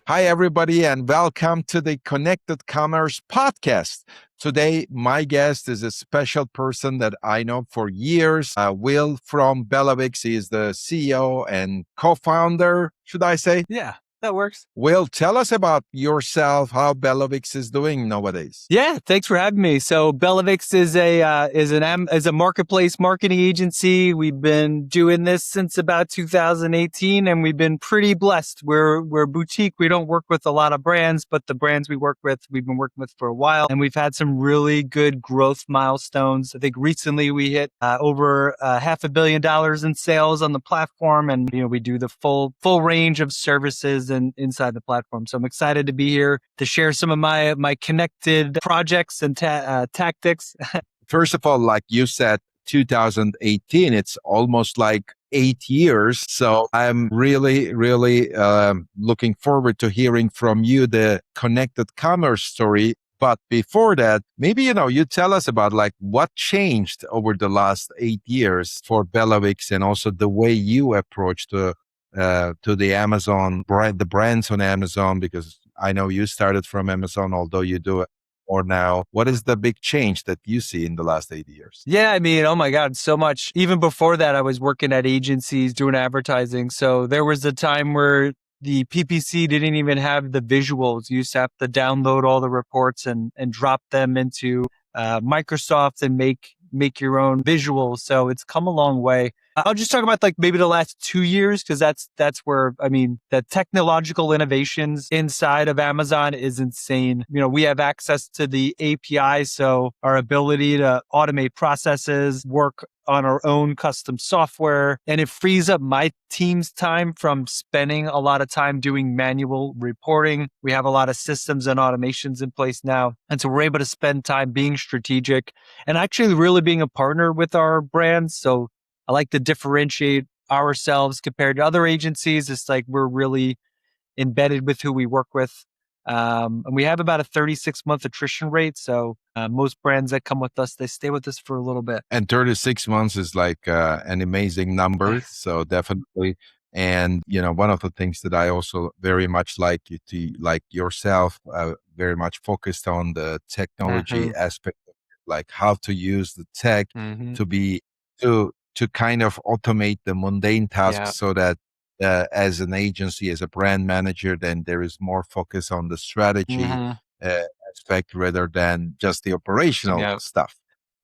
Hi, everybody, and welcome to the Connected Commerce podcast. Today, my guest is a special person that I know for years. Will from BellaVix. He is the CEO and co-founder, should I say? Yeah, that works. Will, tell us about yourself, how BellaVix is doing nowadays. Yeah, thanks for having me. So BellaVix is a marketplace marketing agency. We've been doing this since about 2018, and we've been pretty blessed. We're a boutique. We don't work with a lot of brands, but the brands we work with, we've been working with for a while, and we've had some really good growth milestones. I think recently we hit over $500 million in sales on the platform, and we do the full range of services and inside the platform. So I'm excited to be here to share some of my connected projects and tactics. First of all, like you said, 2018, it's almost like 8 years. So I'm really, really looking forward to hearing from you the connected commerce story. But before that, maybe, you tell us about like what changed over the last 8 years for BellaVix and also the way you approach to the Amazon brand, the brands on Amazon, because I know you started from Amazon, although you do it more now. What is the big change that you see in the last 8 years? Yeah, I mean, oh my God, so much. Even before that, I was working at agencies doing advertising. So there was a time where the PPC didn't even have the visuals. You used to have to download all the reports and drop them into Microsoft and make your own visuals. So it's come a long way. I'll just talk about like maybe the last 2 years, because that's where, I mean, the technological innovations inside of Amazon is insane. We have access to the API, so our ability to automate processes, work on our own custom software, and it frees up my team's time from spending a lot of time doing manual reporting. We have a lot of systems and automations in place now. And so we're able to spend time being strategic and actually really being a partner with our brands. So I like to differentiate ourselves compared to other agencies. It's like we're really embedded with who we work with. And we have about a 36-month attrition rate. So most brands that come with us, they stay with us for a little bit. And 36 months is like an amazing number. So definitely. And, one of the things that I also very much like yourself, very much focused on the technology aspect, like how to use the tech to be, to kind of automate the mundane tasks so that as an agency, as a brand manager, then there is more focus on the strategy aspect rather than just the operational stuff.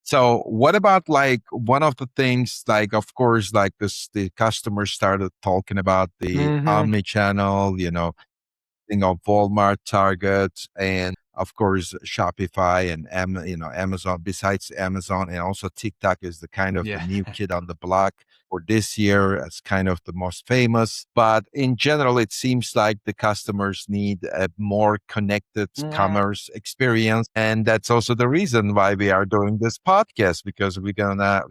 So what about like one of the things, like, of course, like the customers started talking about the omni-channel, thing of Walmart, Target, and of course, Shopify and Amazon, besides Amazon, and also TikTok is the kind of the new kid on the block for this year as kind of the most famous. But in general, it seems like the customers need a more connected commerce experience. And that's also the reason why we are doing this podcast, because we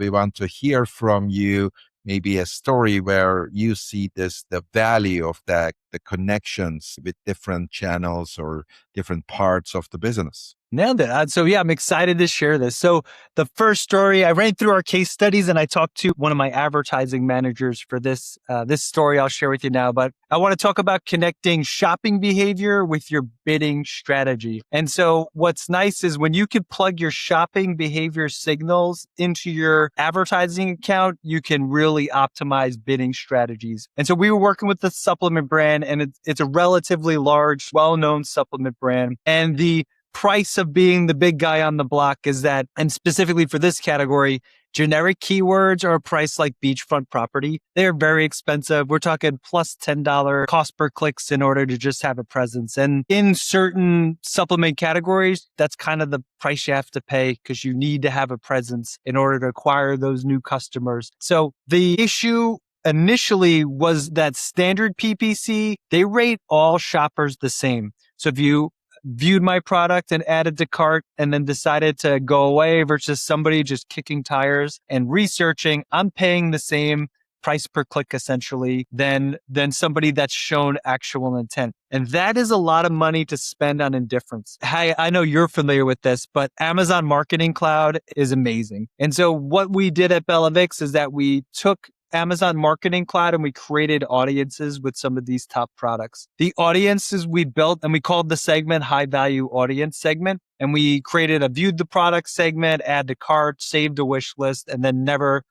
want to hear from you, maybe a story where you see the value of the connections with different channels or different parts of the business. Nailed it. So yeah, I'm excited to share this. So the first story, I ran through our case studies and I talked to one of my advertising managers for this story I'll share with you now. But I want to talk about connecting shopping behavior with your bidding strategy. And so what's nice is when you can plug your shopping behavior signals into your advertising account, you can really optimize bidding strategies. And so we were working with the supplement brand, and it's a relatively large, well-known supplement brand. And the price of being the big guy on the block is that, and specifically for this category, generic keywords are priced like beachfront property. They're very expensive. We're talking plus $10 cost per clicks in order to just have a presence. And in certain supplement categories, that's kind of the price you have to pay because you need to have a presence in order to acquire those new customers. So the issue initially was that standard PPC, they rate all shoppers the same. So if you viewed my product and added to cart and then decided to go away versus somebody just kicking tires and researching, I'm paying the same price per click essentially than somebody that's shown actual intent. And that is a lot of money to spend on indifference. Hey, I know you're familiar with this, but Amazon Marketing Cloud is amazing. And so what we did at BellaVix is that we took Amazon Marketing Cloud and we created audiences with some of these top products. The audiences we built, and we called the segment high value audience segment. And we created a viewed the product segment, add to cart, saved a wish list, and then never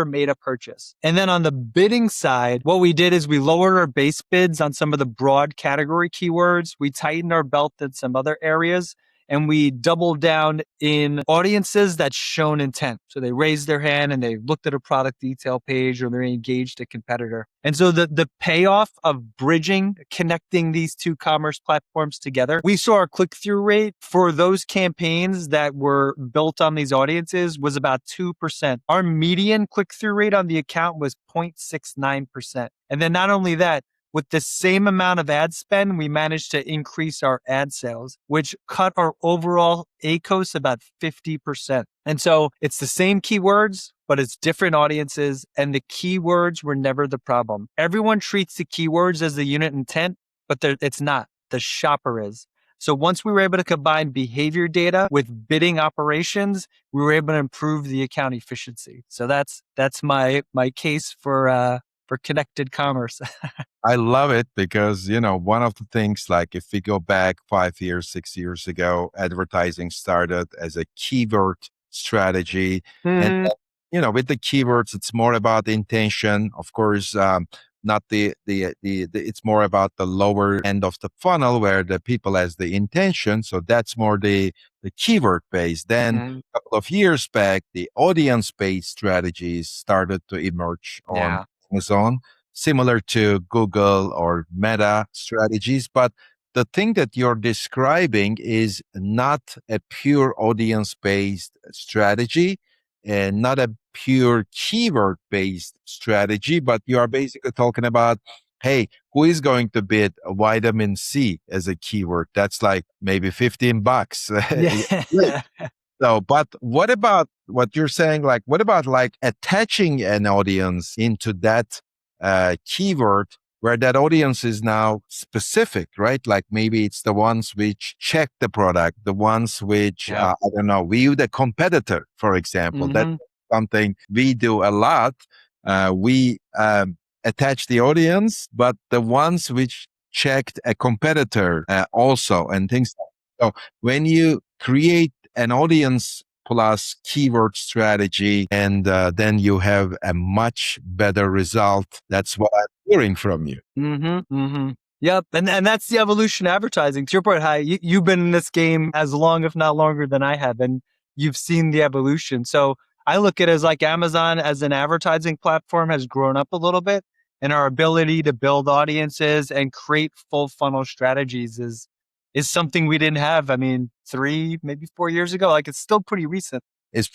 made a purchase. And then on the bidding side, what we did is we lowered our base bids on some of the broad category keywords. We tightened our belt in some other areas, and we doubled down in audiences that shown intent. So they raised their hand and they looked at a product detail page or they engaged a competitor. And so the payoff of bridging, connecting these two commerce platforms together, we saw our click-through rate for those campaigns that were built on these audiences was about 2%. Our median click-through rate on the account was 0.69%. And then not only that, with the same amount of ad spend, we managed to increase our ad sales, which cut our overall ACOS about 50%. And so it's the same keywords, but it's different audiences, and the keywords were never the problem. Everyone treats the keywords as the unit intent, but it's not. The shopper is. So once we were able to combine behavior data with bidding operations, we were able to improve the account efficiency. So that's my case for connected commerce. I love it because, one of the things, like if we go back 5 years, 6 years ago, advertising started as a keyword strategy. And, with the keywords, it's more about the intention. Of course, not it's more about the lower end of the funnel where the people has the intention. So that's more the keyword based. Then a couple of years back, the audience based strategies started to emerge on Amazon, similar to Google or Meta strategies. But the thing that you're describing is not a pure audience based strategy and not a pure keyword based strategy, but you are basically talking about, hey, who is going to bid vitamin C as a keyword? That's like maybe $15. Yeah. So, but what about what you're saying? Like, what about like attaching an audience into that keyword where that audience is now specific, right? Like maybe it's the ones which check the product, the ones which, I don't know, view the competitor, for example. That's something we do a lot. We attach the audience, but the ones which checked a competitor also and things like that. So when you create an audience plus keyword strategy, and then you have a much better result. That's what I'm hearing from you. Yep. And that's the evolution of advertising. To your point, Hai, you've been in this game as long, if not longer than I have, and you've seen the evolution. So I look at it as like Amazon as an advertising platform has grown up a little bit, and our ability to build audiences and create full funnel strategies is something we didn't have. I mean, 3, maybe 4 years ago. Like it's still pretty recent. It's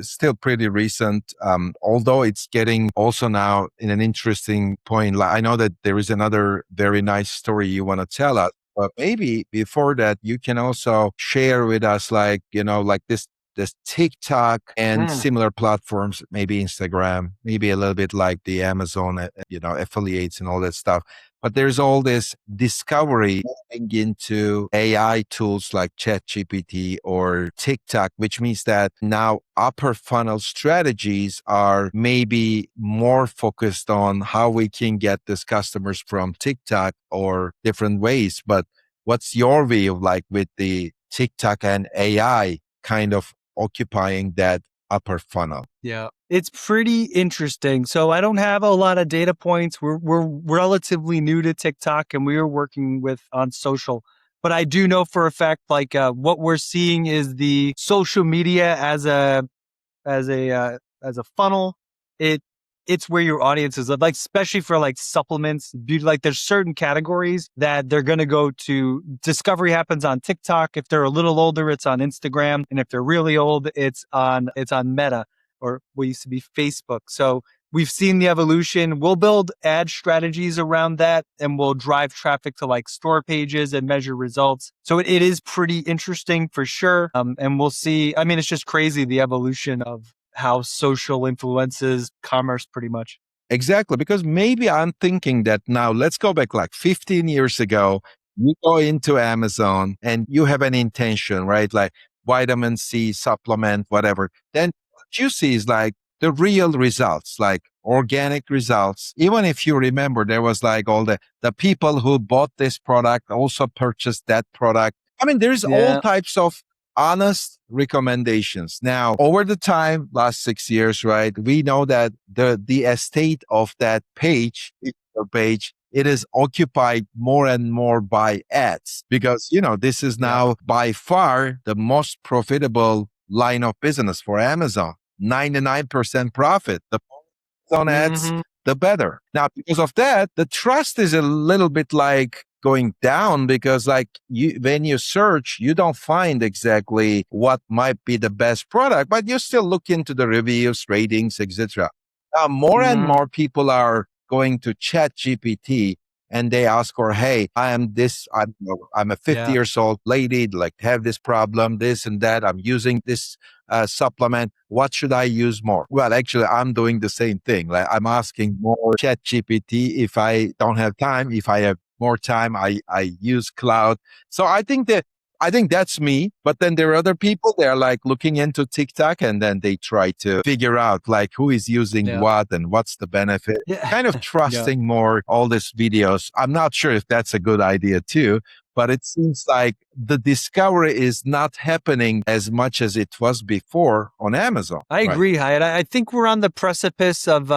still pretty recent. Although it's getting also now in an interesting point. Like, I know that there is another very nice story you want to tell us, but maybe before that, you can also share with us, like, like this TikTok and similar platforms, maybe Instagram, maybe a little bit like the Amazon, affiliates and all that stuff. But there's all this discovery moving into AI tools like ChatGPT or TikTok, which means that now upper funnel strategies are maybe more focused on how we can get these customers from TikTok or different ways. But what's your view, like with the TikTok and AI kind of occupying that upper funnel? Yeah, it's pretty interesting. So I don't have a lot of data points. We're relatively new to TikTok, and we are working on social. But I do know for a fact, like what we're seeing is the social media as a funnel. It's where your audience is, like especially for like supplements, beauty. Like there's certain categories that they're going to go to. Discovery happens on TikTok. If they're a little older, it's on Instagram, and if they're really old, it's on Meta, or what used to be Facebook. So we've seen the evolution. We'll build ad strategies around that, and we'll drive traffic to like store pages and measure results. So it is pretty interesting for sure. And we'll see. I mean, it's just crazy, the evolution of how social influences commerce pretty much. Exactly. Because maybe I'm thinking that now, let's go back like 15 years ago. You go into Amazon and you have an intention, right? Like vitamin C supplement, whatever. Then what you see is like the real results, like organic results. Even if you remember, there was like all the people who bought this product also purchased that product. I mean, there's all Yeah. types of honest recommendations. Now, over the time, last 6 years, right, we know that the estate of that page, it is occupied more and more by ads because, this is Yeah. now by far the most profitable line of business for Amazon. 99% profit. The on ads, Hmm. the better. Now, because of that, the trust is a little bit like going down because like when you search, you don't find exactly what might be the best product, but you still look into the reviews, ratings, etc. Now, more and Hmm. more people are going to Chat GPT and they ask her, hey, I'm a 50 Yeah. years old lady, like have this problem, this and that. I'm using this supplement. What should I use more? Well, actually, I'm doing the same thing. Like I'm asking more Chat GPT if I don't have time. If I have more time, I use cloud. So I think that's me. But then there are other people, they're like looking into TikTok and then they try to figure out like who is using Yeah. what and what's the benefit. Yeah. Kind of Yeah. trusting more all these videos. I'm not sure if that's a good idea too, but it seems like the discovery is not happening as much as it was before on Amazon. I Right. agree, Hyatt. I think we're on the precipice of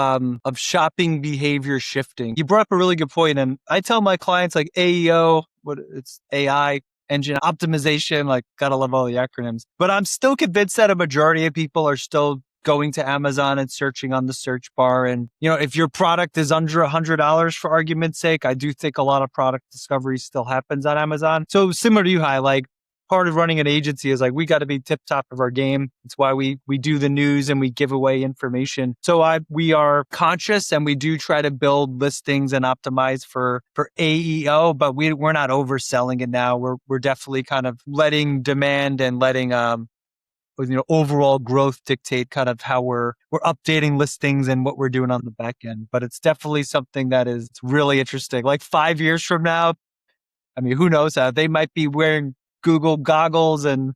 shopping behavior shifting. You brought up a really good point, and I tell my clients like AEO, what it's AI engine optimization, like gotta love all the acronyms. But I'm still convinced that a majority of people are still going to Amazon and searching on the search bar. And if your product is under $100, for argument's sake, I do think a lot of product discovery still happens on Amazon. So similar to you, High, like part of running an agency is like we got to be tip top of our game. It's why we do the news and we give away information. So we are conscious and we do try to build listings and optimize for AEO, but we're not overselling it now. We're definitely kind of letting demand and letting overall growth dictate kind of how we're updating listings and what we're doing on the back end. But it's definitely something that is really interesting. Like 5 years from now, I mean, who knows? They might be wearing Google goggles and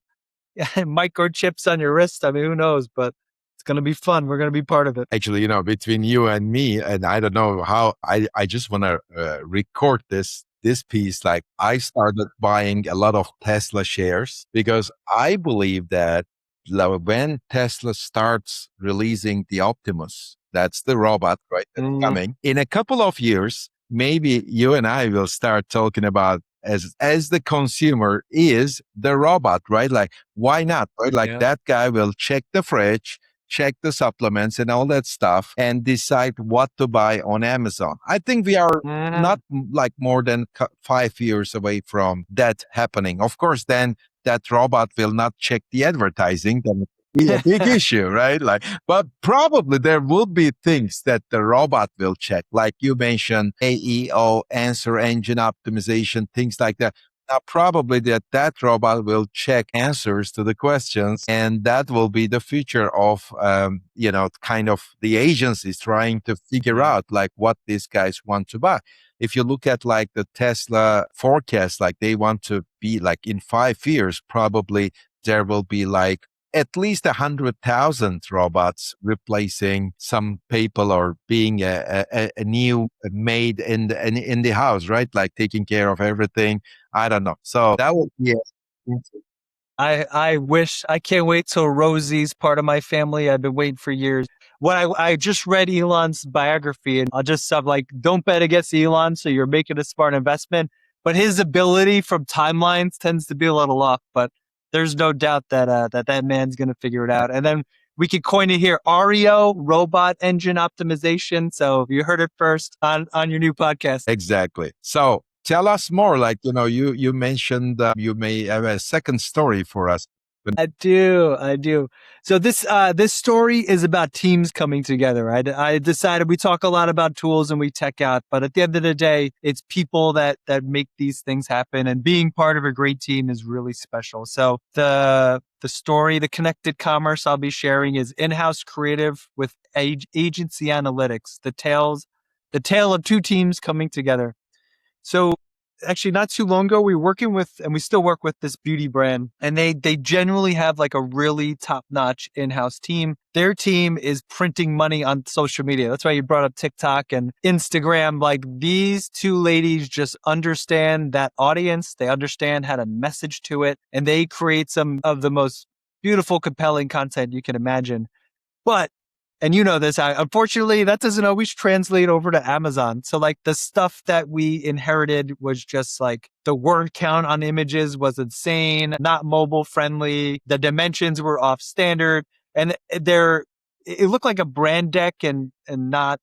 microchips on your wrist. I mean, who knows? But it's going to be fun. We're going to be part of it. Actually, between you and me, and I don't know how, I just want to record this piece. Like I started buying a lot of Tesla shares because I believe that when Tesla starts releasing the Optimus, that's the robot, right? That's coming in a couple of years. Maybe you and I will start talking about as the consumer is the robot, right? Like why not, right? Like Yeah. that guy will check the fridge, check the supplements and all that stuff and decide what to buy on Amazon. I think we are not like more than 5 years away from that happening. Of course, then that robot will not check the advertising. Then be a big issue, right? Like, but probably there will be things that the robot will check, like you mentioned, AEO, answer engine optimization, things like that. Now, probably that robot will check answers to the questions, and that will be the future of, kind of the agencies trying to figure Yeah. out like what these guys want to buy. If you look at like the Tesla forecast, like they want to be like in 5 years, probably there will be like at least 100,000 robots replacing some people or being a new maid in the house, right? Like taking care of everything. I don't know. So that would be I can't wait till Rosie's part of my family. I've been waiting for years. I just read Elon's biography and I'll just sub like, don't bet against Elon. So you're making a smart investment, but his ability from timelines tends to be a little off, but there's no doubt that, that man's going to figure it out. And then we could coin it here, REO, robot engine optimization. So you heard it first on your new podcast. exactly. So tell us more. Like, you mentioned you may have a second story for us. I do. So this story is about teams coming together. I decided we talk a lot about tools and we tech out, but at the end of the day, it's people that make these things happen. And being part of a great team is really special. So the story, the connected commerce I'll be sharing is in-house creative with agency analytics. The tale of two teams coming together. So actually not too long ago, we were working with, and we still work with this beauty brand, and they generally have like a really top-notch in-house team. Their team is printing money on social media. That's why you brought up TikTok and Instagram. Like, these two ladies just understand that audience. They understand how to message to it, and they create some of the most beautiful, compelling content you can imagine. But, and you know this, unfortunately, that doesn't always translate over to Amazon. So like the stuff that we inherited was just like the word count on images was insane, not mobile friendly. The dimensions were off standard, and it looked like a brand deck and not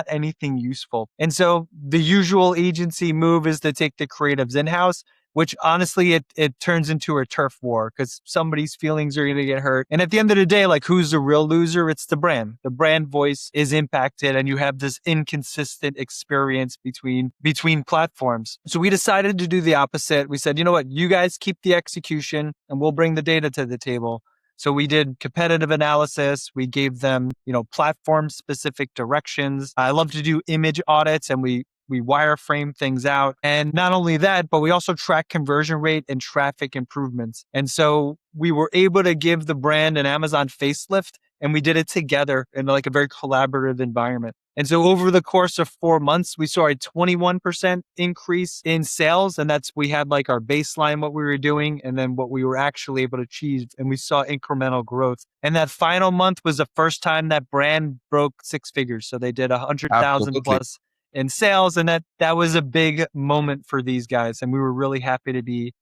anything useful. And so the usual agency move is to take the creatives in-house, which honestly, it turns into a turf war because somebody's feelings are going to get hurt. And at the end of the day, like, who's the real loser? It's the brand. The brand voice is impacted, and you have this inconsistent experience between platforms. So we decided to do the opposite. We said, you know what, you guys keep the execution and we'll bring the data to the table. So we did competitive analysis. We gave them, platform specific directions. I love to do image audits, and we wireframe things out. And not only that, but we also track conversion rate and traffic improvements. And so we were able to give the brand an Amazon facelift, and we did it together in like a very collaborative environment. And so over the course of 4 months, we saw a 21% increase in sales. And we had like our baseline, what we were doing, and then what we were actually able to achieve. And we saw incremental growth. And that final month was the first time that brand broke 6 figures. So they did 100,000 Absolutely. plus in sales. And that was a big moment for these guys. And we were really happy to be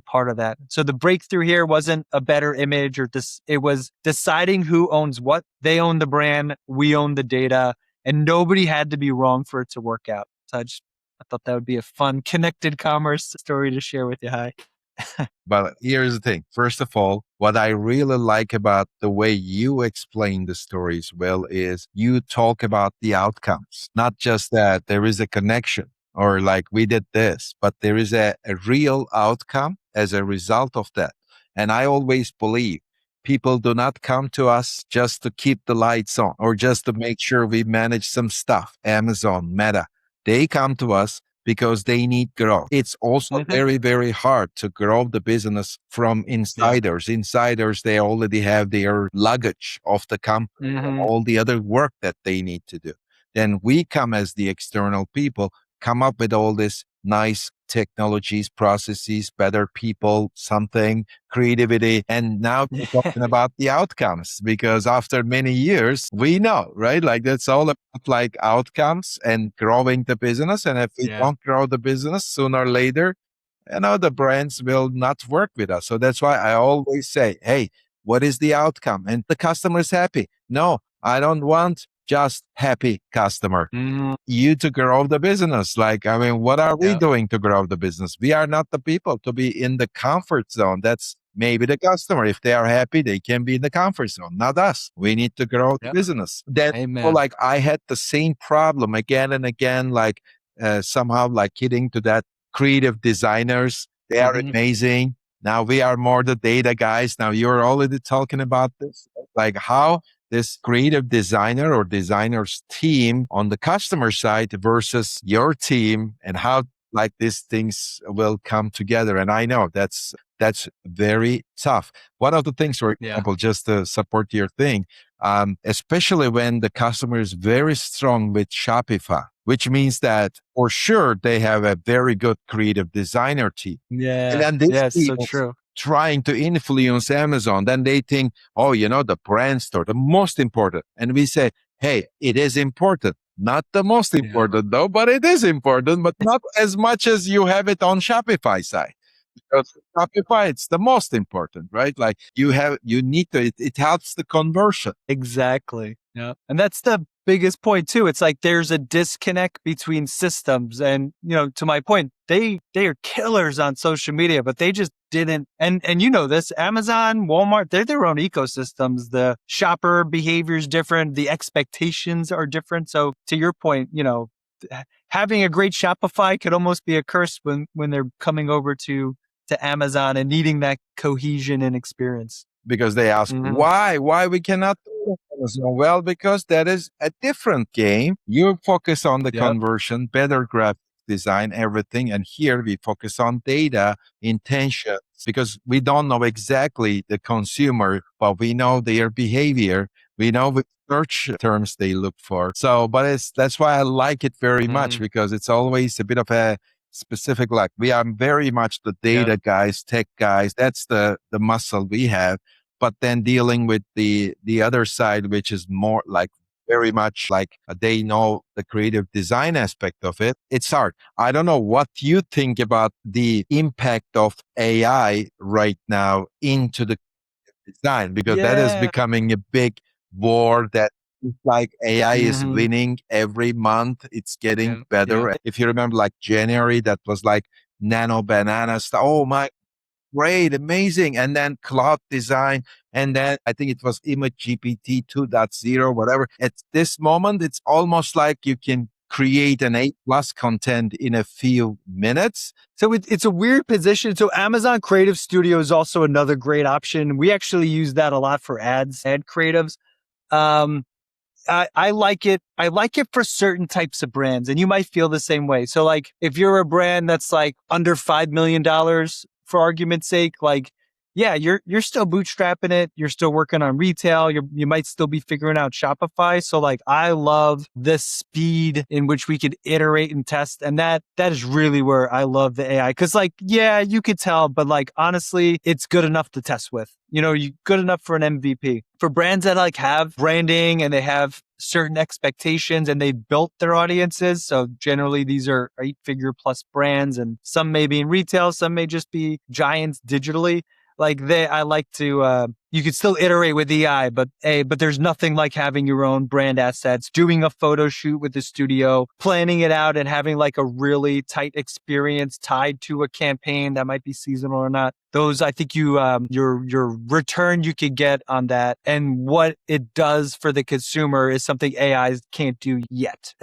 part of that. So the breakthrough here wasn't a better image it was deciding who owns what. They own the brand, we own the data, and nobody had to be wrong for it to work out. So I thought that would be a fun connected commerce story to share with you. Hi. But here's the thing. First of all, what I really like about the way you explain the stories, Will, is you talk about the outcomes, not just that there is a connection or like we did this, but there is a real outcome as a result of that. And I always believe people do not come to us just to keep the lights on or just to make sure we manage some stuff, Amazon, Meta. They come to us because they need growth. It's also very, very hard to grow the business from insiders. Yeah. Insiders, they already have their luggage of the company, all the other work that they need to do. Then we come as the external people, come up with all this nice technologies, processes, better people, something, creativity. And now we're talking about the outcomes, because after many years, we know, right? Like that's all about like outcomes and growing the business. And if we don't grow the business sooner or later, the brands will not work with us. So that's why I always say, hey, what is the outcome? And the customer is happy. No, I don't want just happy customer. You to grow the business. Like, what are we doing to grow the business? We are not the people to be in the comfort zone. That's maybe the customer. If they are happy, they can be in the comfort zone, not us. We need to grow the business. Like I had the same problem again and again, like somehow like hitting to that creative designers. They are amazing. Now we are more the data guys. Now you're already talking about this, like how this creative designer or designer's team on the customer side versus your team and how like these things will come together. And I know that's very tough. One of the things, for example, just to support your thing, especially when the customer is very strong with Shopify, which means that for sure they have a very good creative designer team. Yeah. And then so true. Trying to influence Amazon, then they think, the brand store, the most important. And we say, hey, it is important. Not the most important though, but it is important, but not as much as you have it on Shopify side. Because Shopify, it's the most important, right? Like you need to, it helps the conversion. Exactly. Yeah. And that's the biggest point too. It's like there's a disconnect between systems, and to my point, they are killers on social media, but they just didn't. And this, Amazon, Walmart, they're their own ecosystems. The shopper behavior is different. The expectations are different. So to your point, having a great Shopify could almost be a curse when they're coming over to Amazon and needing that cohesion and experience. Because they ask why we cannot do Amazon. Well, because that is a different game. You focus on the conversion, better graphics, design, everything. And here we focus on data, intentions, because we don't know exactly the consumer, but we know their behavior. We know which search terms they look for. So, but that's why I like it very much, because it's always a bit of a specific, like we are very much the data guys, tech guys. That's the muscle we have. But then dealing with the other side, which is more like very much like they know the creative design aspect of it. It's hard. I don't know what you think about the impact of AI right now into the design, because that is Yeah. becoming a big war that it's like AI is Hmm. winning every month. It's getting Yeah. better. If you remember, like January, that was like nano bananas. Oh my, great, amazing. And then cloud design. And then I think it was image GPT 2.0, whatever. At this moment, it's almost like you can create an A plus content in a few minutes. So it's a weird position. So Amazon Creative Studio is also another great option. We actually use that a lot for ads, ad creatives. Um, I like it. I like it for certain types of brands, and you might feel the same way. So, like, if you're a brand that's like under $5 million, for argument's sake, like, yeah, you're still bootstrapping it. You're still working on retail. You might still be figuring out Shopify. So, like, I love the speed in which we could iterate and test, and that is really where I love the AI. Because, like, yeah, you could tell, but like, honestly, it's good enough to test with. You good enough for an MVP. For brands that like have branding and they have certain expectations and they built their audiences. So generally these are 8-figure plus brands, and some may be in retail, some may just be giants digitally. Like I like to, you could still iterate with AI, but there's nothing like having your own brand assets, doing a photo shoot with the studio, planning it out and having like a really tight experience tied to a campaign that might be seasonal or not. Those, I think your return you could get on that and what it does for the consumer is something AI can't do yet.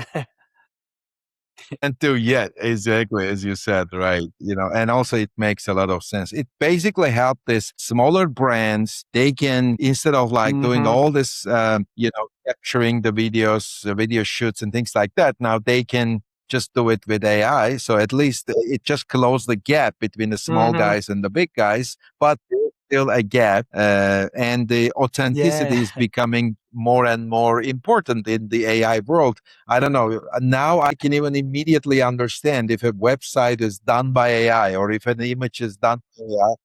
And do yet, exactly as you said, right? And also it makes a lot of sense. It basically helped these smaller brands. They can, instead of like doing Hmm. all this, capturing the videos, video shoots and things like that, now they can just do it with AI. So at least it just closed the gap between the small Hmm. guys and the big guys, but there's still a gap, and the authenticity Yeah. is becoming more and more important in the AI world. I don't know. Now I can even immediately understand if a website is done by AI or if an image is done by AI.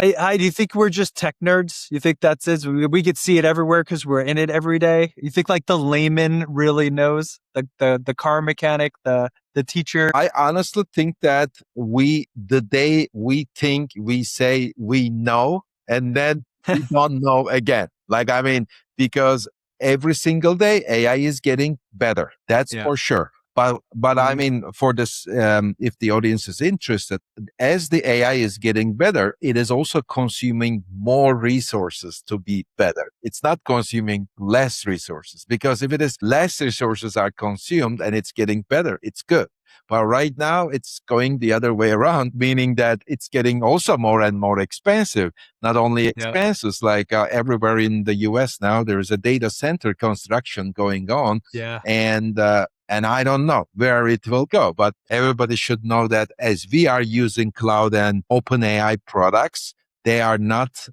Hey, do you think we're just tech nerds? You think that's it? We could see it everywhere because we're in it every day. You think like the layman really knows the car mechanic, the teacher? I honestly think that the day we think we say we know, and then we don't know again. Like, I mean, because every single day AI is getting better. That's Yeah. for sure. But I Mhm. mean, for this, if the audience is interested, as the AI is getting better, it is also consuming more resources to be better. It's not consuming less resources, because if it is less resources are consumed and it's getting better, it's good. But right now it's going the other way around, meaning that it's getting also more and more expensive. Not only Yeah. expenses, like everywhere in the US now, there is a data center construction going on. Yeah. And I don't know where it will go, but everybody should know that as we are using cloud and open AI products, they are not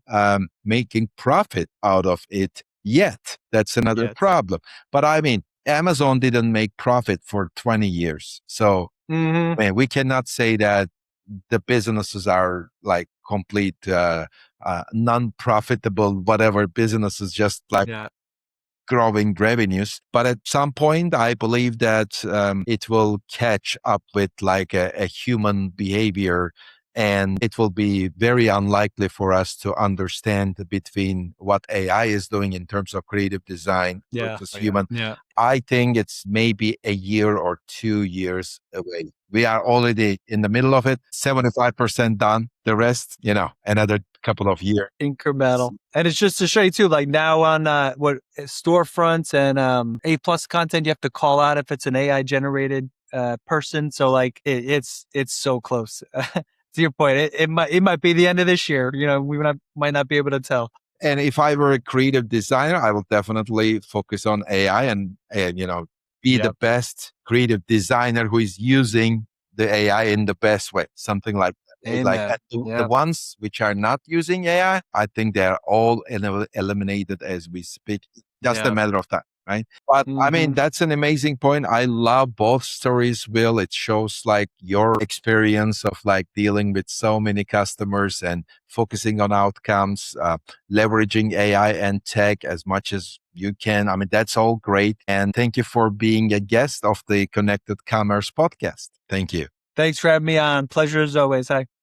making profit out of it yet. That's another Yes. problem. But I mean, Amazon didn't make profit for 20 years. So, Hmm. man, we cannot say that the businesses are like complete non-profitable, whatever businesses, just like Yeah. growing revenues. But at some point, I believe that it will catch up with like a human behavior, and it will be very unlikely for us to understand between what AI is doing in terms of creative design Yeah. versus Oh, yeah. human. Yeah. I think it's maybe a year or 2 years away. We are already in the middle of it, 75% done. The rest, another couple of years. Incremental. And it's just to show you too, like now on storefronts and A plus content, you have to call out if it's an AI generated person. So like it's so close. To your point, it might be the end of this year. We might not be able to tell. And if I were a creative designer, I will definitely focus on AI and be the Yep. best creative designer who is using the AI in the best way, something like that. Right? Like Amen. the Yeah. ones which are not using AI, I think they're all eliminated as we speak. Just a Yeah. matter of time, right? But I mean, Hmm. that's an amazing point. I love both stories, Will. It shows like your experience of like dealing with so many customers and focusing on outcomes, leveraging AI and tech as much as you can. I mean, that's all great. And thank you for being a guest of the Connected Commerce podcast. Thank you. Thanks for having me on. Pleasure as always. Hi.